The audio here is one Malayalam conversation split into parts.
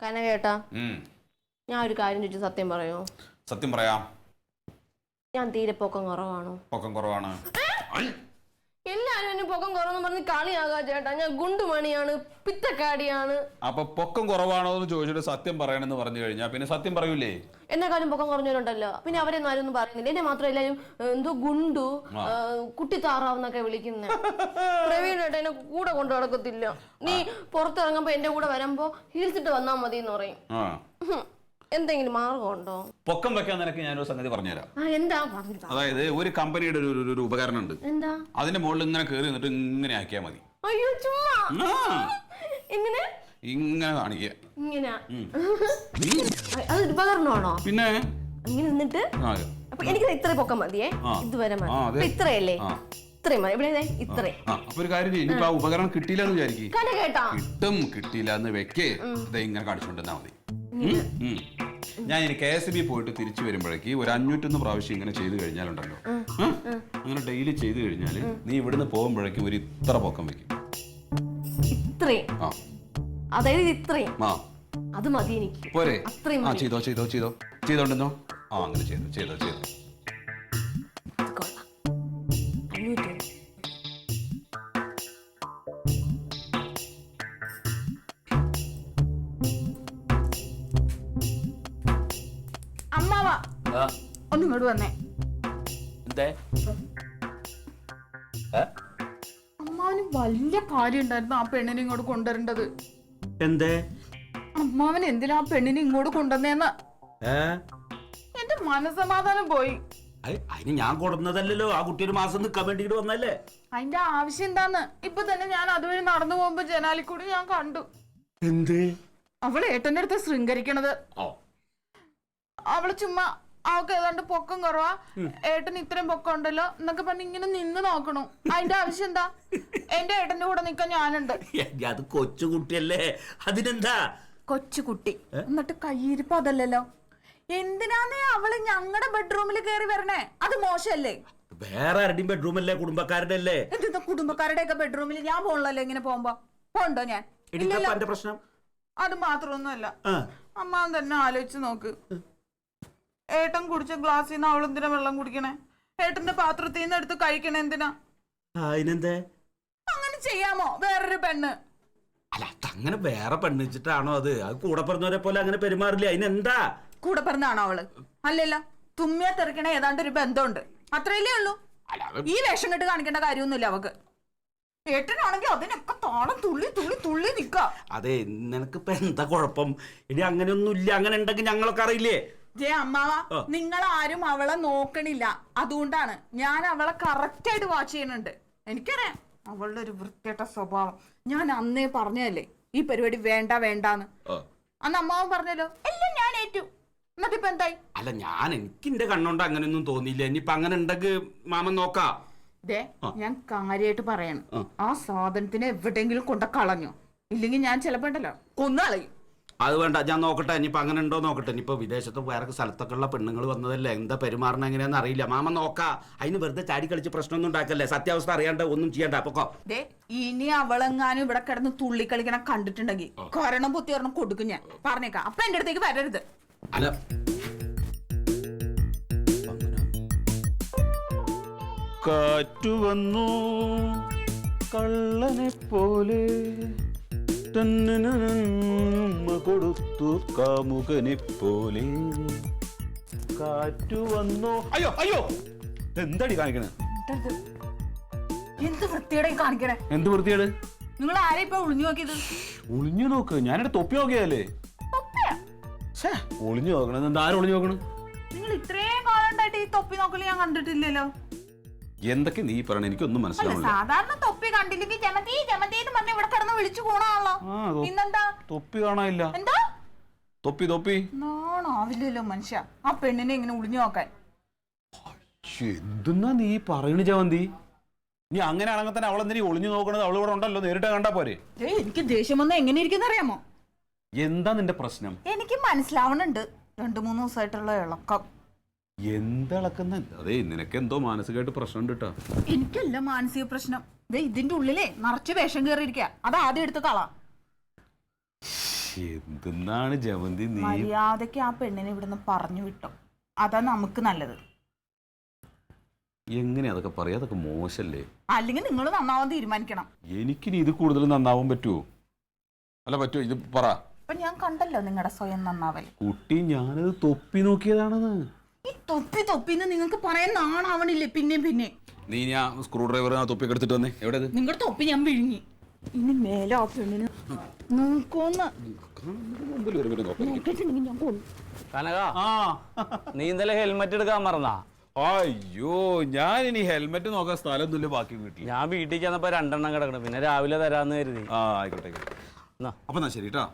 കനകേട്ടാ, ഞാൻ ഒരു കാര്യം ചോദിച്ചു സത്യം പറയോ? സത്യം പറയാം. ഞാൻ തീരെ പൊക്കം കുറവാണോ? പൊക്കം കുറവാണ്. എല്ലാരും എന്നെ പൊക്കം കുറവെന്ന് പറഞ്ഞ് കളിയാകാ ചേട്ടാ. ഞാൻ ഗുണ്ടുമണിയാണ്, പിത്തക്കാടിയാണ്. അപ്പൊ പൊക്കം കുറവാണോ എന്ന് ചോദിച്ചിട്ട് സത്യം പറയണെന്ന് പറഞ്ഞു കഴിഞ്ഞാൽ പിന്നെ സത്യം പറയൂലേ? എന്നെക്കാളും പൊക്കം കുറഞ്ഞവരുണ്ടല്ലോ. പിന്നെ അവരെയൊന്നും ആരും ഒന്നും പറയുന്നില്ല. എന്നെ മാത്രം എല്ലാരും എന്തോ ഗുണ്ടു, കുട്ടിത്താറാവെന്നൊക്കെ വിളിക്കുന്നേ. പ്രവീണേട്ട എന്നെ കൂടെ കൊണ്ടു നടക്കത്തില്ല. നീ പുറത്തിറങ്ങുമ്പോ എന്റെ കൂടെ വരുമ്പോ ഹീൽസ് ഇട്ട് വന്നാ മതി എന്ന് പറയും. എന്തെങ്കിലും മാർഗമുണ്ടോ? പൊക്കം വെക്കാൻ നിനക്ക് ഞാനൊരു സംഗതി പറഞ്ഞുതരാം. എന്താ? അതായത് ഒരു കമ്പനിയുടെ ഒരു ഉപകരണം ഉണ്ട്. എന്താ? അതിന്റെ മുകളിൽ ഇങ്ങനെ കയറി നിന്നിട്ട് ഇങ്ങനെ ആക്കിയാ മതി. അയ്യോ, ചുമ്മാ ഇങ്ങനെ ഇങ്ങനെ കാണിക്കുക. ഇങ്ങനെ അത് ഉപകരണമാണോ? പിന്നെ ഇങ്ങനെ നിന്നിട്ട് അപ്പൊ എനിക്ക് ഇത്ര പൊക്കം മതിയേ. ഇതുവരെ മതി. ഇത്രയല്ലേ? ഇത്രയും മതി. ഇവിടെ ഇത്രയും. അപ്പൊ ഒരു കാര്യം ചെയ്യും. ഇനിയിപ്പോ ആ ഉപകരണം കിട്ടിയില്ലെന്ന് വിചാരിക്കും. കേട്ടാ, കിട്ടും കിട്ടിയില്ല എന്ന് വെക്കേ ഇങ്ങനെ കാണിച്ചുകൊണ്ടിരുന്നാ മതി. ഞാൻ ഇനി KSB പോയിട്ട് തിരിച്ചു വരുമ്പോഴേക്ക് ഒരു 501 പ്രാവശ്യം ഇങ്ങനെ ചെയ്ത് കഴിഞ്ഞാലുണ്ടല്ലോ, അങ്ങനെ ഡെയിലി ചെയ്ത് കഴിഞ്ഞാല് നീ ഇവിടുന്ന് പോകുമ്പോഴേക്കും ഒരു ഇത്ര പൊക്കം വെക്കും. ഇത്രയും? അതായത് ഇത്രയും? അത് മതി എനിക്ക്. പോരെ? അത്രയും ചെയ്തോണ്ടെന്നോ? അങ്ങനെ ചെയ്തു. അമ്മാവാ, ഒന്ന് ഇങ്ങോട്ട് വന്നേ. അമ്മാവന് വലിയ കാര്യം ഉണ്ടായിരുന്നു ആ പെണ്ണിനെ ഇങ്ങോട്ട് കൊണ്ടുവരേണ്ടത്. എന്തേ? അമ്മാവൻ എന്തിനാ ആ പെണ്ണിനെ ഇങ്ങോട്ട് കൊണ്ടുവന്നേന്ന് എന്റെ മനസ്സമാധാനം പോയി. അതിന് ഞാൻ കൊടുന്നതല്ലോ, ആ കുട്ടി ഒരു മാസം നിൽക്കാൻ വേണ്ടിട്ട് വന്നല്ലേ. അതിന്റെ ആവശ്യം എന്താന്ന് ഇപ്പൊ തന്നെ ഞാൻ അതുവഴി നടന്നു പോകുമ്പോ ജനാലിക്കൂടി ഞാൻ കണ്ടു. എന്ത്? അവള് ഏട്ടന്റെ അടുത്ത് ശൃംഗരിക്കണത്. അവള് ചുമ്മാ അവൾക്ക് ഏതാണ്ട് പൊക്കം കുറവാ, ഏട്ടൻ ഇത്രയും പൊക്കം ഉണ്ടല്ലോ എന്നൊക്കെ പറഞ്ഞ് ഇങ്ങനെ നിന്ന് നോക്കണു. അതിന്റെ ആവശ്യം എന്താ? എന്റെ ഏട്ടന്റെ കൂടെ നിക്കാൻ ഞാനുണ്ട്. അത് കൊച്ചുകുട്ടിയല്ലേ, അതിനെന്താ? കൊച്ചുകുട്ടി എന്നിട്ട് കയ്യിരിപ്പ് അതല്ലല്ലോ. എന്തിനാന്നേ അവള് ഞങ്ങളുടെ ബെഡ്റൂമിൽ കയറി വരണേ? അത് മോശല്ലേ? വേറെ ആരുടെയും ബെഡ്റൂമല്ലേ, കുടുംബക്കാരുടെ അല്ലേ. എന്താ കുടുംബക്കാരുടെ ഒക്കെ ബെഡ്റൂമിൽ ഞാൻ പോകണല്ലോ? ഇങ്ങനെ പോകുമ്പോ പോണ്ടോ ഞാൻ? പ്രശ്നം അത് മാത്രമൊന്നുമല്ല, അമ്മ തന്നെ ആലോചിച്ച് നോക്ക്. ഏട്ടൻ കുടിച്ച ഗ്ലാസ്സിൽ നിന്ന് അവൾ എന്തിനാ വെള്ളം കുടിക്കണേ? ഏട്ടന്റെ പാത്രത്തിൽ നിന്ന് എടുത്ത് കഴിക്കണേ എന്തിനാ? അതിനെന്തേ? അങ്ങനെ ചെയ്യാമോ വേറൊരു പെണ്ണ്? അല്ല, അങ്ങനെ വേറെ പെണ്ണ് വെച്ചിട്ടാണോ? അത് കൂടെ പറഞ്ഞവരെ പോലെ അങ്ങനെ പെരുമാറില്ല. അതിനെന്താ? കൂടെ പറഞ്ഞാണോ അവള്? അല്ലല്ലോ, തുമ്മിയാ തെറിക്കണ ഏതാണ്ട് ഒരു ബന്ധമുണ്ട്, അത്രയല്ലേ ഉള്ളൂ. ഈ വേഷം കെട്ട് കാണിക്കേണ്ട കാര്യമൊന്നുമില്ല അവക്ക്. ഏട്ടനാണെങ്കിൽ അതിനൊക്കെ താളം തുള്ളി നിക്ക. അതെ, നിനക്കിപ്പോ എന്താ കുഴപ്പം? ഇനി അങ്ങനെയൊന്നും ഇല്ല. അങ്ങനെ ഉണ്ടെങ്കിൽ ഞങ്ങളൊക്കെ അറിയില്ലേ. അമ്മാവ, നിങ്ങൾ ആരും അവളെ നോക്കണില്ല. അതുകൊണ്ടാണ് ഞാൻ അവളെ കറക്റ്റ് ആയിട്ട് വാച്ച് ചെയ്യുന്നുണ്ട്. എനിക്കറിയാം അവളുടെ ഒരു വൃത്തികെട്ട സ്വഭാവം. ഞാൻ അന്നേ പറഞ്ഞതല്ലേ ഈ പരിപാടി വേണ്ടാന്ന്. അന്ന് അമ്മാവൻ പറഞ്ഞല്ലോ, എല്ലാം ഞാൻ ഏറ്റു. എന്നിട്ടിപ്പോ എന്തായി? അല്ല, എനിക്ക് എന്റെ കണ്ണോണ്ട് അങ്ങനെയൊന്നും തോന്നിയില്ല. ഇനിയിപ്പൊ അങ്ങനെ ഉണ്ടെങ്കിൽ മാമൻ നോക്കാം. ഞാൻ കാര്യമായിട്ട് പറയണം, ആ സാധനത്തിനെ എവിടെയെങ്കിലും കൊണ്ട കളഞ്ഞോ, ഇല്ലെങ്കിൽ ഞാൻ ചിലപ്പോ ഉണ്ടല്ലോ കൊന്നുകളയും. അത് വേണ്ട, ഞാൻ നോക്കട്ടെ. ഇനിയിപ്പോ അങ്ങനെ ഉണ്ടോ നോക്കട്ടെ. ഇനിയിപ്പോ വിദേശത്ത് വേറെ സ്ഥലത്തൊക്കെ ഉള്ള പെണ്ണുങ്ങൾ വന്നതല്ലേ, എന്താ പെരുമാറണം എങ്ങനെയാന്ന് അറിയില്ല. മാമ നോക്കാം. അതിന് വെറുതെ ചാടി കളിച്ച് പ്രശ്നമൊന്നും ഉണ്ടാക്കല്ലേ. സത്യാവസ്ഥ അറിയാണ്ട് ഒന്നും ചെയ്യണ്ട. അപ്പൊ ഇനി അവളെങ്ങാനും ഇവിടെ കിടന്ന് തുള്ളി കളിക്കണ കണ്ടിട്ടുണ്ടെങ്കിൽ കൊരണം പൊത്തി ഒരെണ്ണം കൊടുക്കും ഞാൻ, പറഞ്ഞേക്കാം. അപ്പൊ എന്റെ അടുത്തേക്ക് വരരുത്. അല്ല, കാറ്റു വന്നു കള്ളനെ പോലെ കൊടുത്തു കാമുകനെ പോലെ. കാറ്റു വന്നു. അയ്യോ, എന്താടി കാണിക്കണേ? എന്ത് വൃത്തിയുടെ കാണിക്കണേ? എന്ത് വൃത്തിയേട്? നിങ്ങൾ ആരെ ഇപ്പൊ ഒളിഞ്ഞു നോക്കിയത്? ഒളിഞ്ഞു നോക്ക്? ഞാനെന്റെ തൊപ്പി നോക്കിയതല്ലേ. ഒളിഞ്ഞു നോക്കണത് എന്താ? ആരും ഒളിഞ്ഞു നോക്കണു? നിങ്ങൾ ഇത്രയും കാലം ഉണ്ടായിട്ട് ഈ തൊപ്പി നോക്കല് ഞാൻ കണ്ടിട്ടില്ലല്ലോ. എന്തൊക്കെ നീ പറയണ? എനിക്കൊന്നും മനസ്സിലാവില്ല. സാധാരണ തൊപ്പി കണ്ടില്ലെങ്കിൽ ജമതി പറഞ്ഞ് ഇവിടെ കിടന്ന് വിളിച്ചു പോണാണല്ലോ. ഇന്നെന്താ തൊപ്പി കാണാനില്ല? എന്താ തൊപ്പി നാണാവില്ലല്ലോ മനുഷ്യ ആ പെണ്ണിനെ ഇങ്ങനെ ഒളിഞ്ഞു നോക്കാൻ. എന്തെന്നാ നീ പറയണ ജവന്തി? നീ അങ്ങനെയാണെങ്കിൽ തന്നെ അവളെന്തിനീ ഒളിഞ്ഞു നോക്കണത്? അവളിവിടെ ഉണ്ടല്ലോ, നേരിട്ട് കണ്ടാ പോരെ. എനിക്ക് ദേഷ്യം വന്ന എങ്ങനെ ഇരിക്കുന്ന അറിയാമോ? എന്താ നിന്റെ പ്രശ്നം? എനിക്ക് മനസ്സിലാവണുണ്ട് 2-3 ദിവസമായിട്ടുള്ള ഇളക്കം. എന്തിളക്കുന്ന? അതെ, നിനക്ക് എന്തോ മാനസികമായിട്ട് പ്രശ്നം ഉണ്ട് കേട്ടോ. എനിക്കല്ല മാനസിക പ്രശ്നം. ഇതിന്റെ ഉള്ളിലേ നിറച്ച് വേഷം കയറിയിരിക്കുക. അത് ആദ്യം എടുത്ത് കളാ. എന്തെന്നാണ് ജവന്തി നീ മര്യാദക്ക് ആ പെണ്ണിനെ ഇവിടുന്ന് പറഞ്ഞു വിട്ടോ, അതാ നമുക്ക് നല്ലത്. എങ്ങനെ അതൊക്കെ പറയാ? അതൊക്കെ മോശല്ലേ? അല്ലെങ്കിൽ നിങ്ങൾ നന്നാവാൻ തീരുമാനിക്കണം. എനിക്കിനി ഇത് കൂടുതൽ നന്നാവാൻ പറ്റുമോ? അല്ല പറ്റുമോ? ഇത് പറ. അപ്പൊ ഞാൻ കണ്ടല്ലോ നിങ്ങളുടെ സ്വയം നന്നാവൽ. കുട്ടി ഞാനത് തൊപ്പി നോക്കിയതാണെന്ന്. ഈ തൊപ്പിന്ന് നിങ്ങൾക്ക് പറയാൻ നാണാവണില്ലേ? പിന്നെ നീ ഞാൻ സ്ക്രൂ ഡ്രൈവർ ആ തൊപ്പി എടുത്തിട്ട് വന്നേ. എവിടെ? നിങ്ങളുടെ തൊപ്പി ഞാൻ വിഴുങ്ങി. ഇനി മേലെ ആ പെണ്ണിന് നോക്കോന്ന് കനക, നീ ഇന്നലെ ഹെൽമെറ്റ് എടുക്കാൻ മറന്നാ? അയ്യോ, ഞാൻ ഇനി ഹെൽമെറ്റ് നോക്കാൻ സ്ഥലമൊന്നുമില്ല ബാക്കി വീട്ടിൽ. ഞാൻ വീട്ടിൽ ചെന്നപ്പോ 2 എണ്ണം കിടക്കണം, പിന്നെ രാവിലെ തരാന്ന് കരുതി. ആ ആയിക്കോട്ടെ. അപ്പൊ എന്നാ ശരി കേട്ടോ.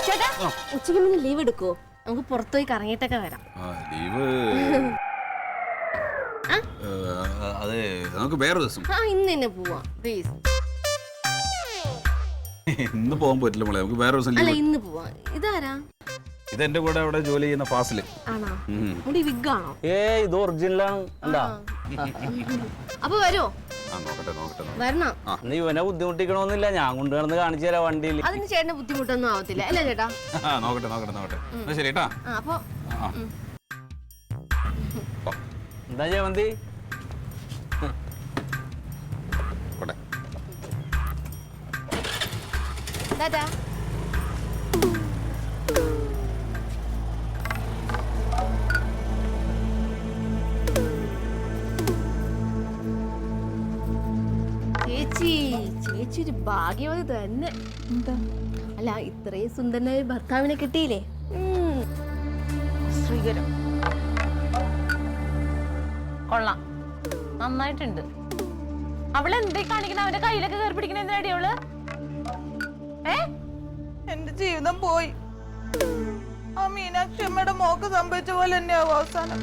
ചേട്ടാ ഉച്ചയ്ക്ക് മുന്നേ ലീവ് എടുക്കുവോ? നമുക്ക് പുറത്തുപോയി കറങ്ങിയിട്ടൊക്കെ വരാം. ലീവ് അതെ, നമുക്ക് വേറെ ദിവസം. ഇന്ന് തന്നെ പോവാം പ്ലീസ്. ഇന്ന് പോകാൻ പറ്റില്ല മോളെ, നമുക്ക് വേറെ ദിവസം അല്ല ലീവ്. ഇന്ന് പോവാം. ഇതാരാ? ഇതെന്റെ കൂടെ അവിടെ ജോലി ചെയ്യുന്ന ഫാസില്. ആണോ? മുടി വിഗാണോ? ഇത് ഒറിജിനലാണ്. എന്താ അപ്പൊ വരുമോ? നോക്കട്ടെ. വരണം. നീ ഇവനെ ബുദ്ധിമുട്ടിക്കണമെന്നില്ല, ഞാൻ കൊണ്ടു കിടന്ന് കാണിച്ചു തരാം വണ്ടിയിൽ. അതിന് ചേട്ടന് ബുദ്ധിമുട്ടൊന്നും ആവത്തില്ല അല്ലേ ചേട്ടാ? നോക്കട്ടെ. ശരി കേട്ടാ. അപ്പൊ എന്താ ജയവന്തി? ടാറ്റാ. ചേച്ചി ഒരു ഭാഗ്യവതി തന്നെ. എന്താ? അല്ല ഇത്രയും സുന്ദരനായ ഭർത്താവിനെ കിട്ടിയില്ലേ? ശ്രീകരം കൊള്ളാം, നന്നായിട്ടുണ്ട്. അവളെന്തേ കാണിക്കണ? അവന്റെ കയ്യിലൊക്കെ കയറി പിടിക്കണ എന്തിനാടി അവള്? എന്റെ ജീവിതം പോയി. ആ മീനാക്ഷി അമ്മയുടെ മോക്ക് സംഭവിച്ച പോലെ തന്നെയാവും അവസാനം.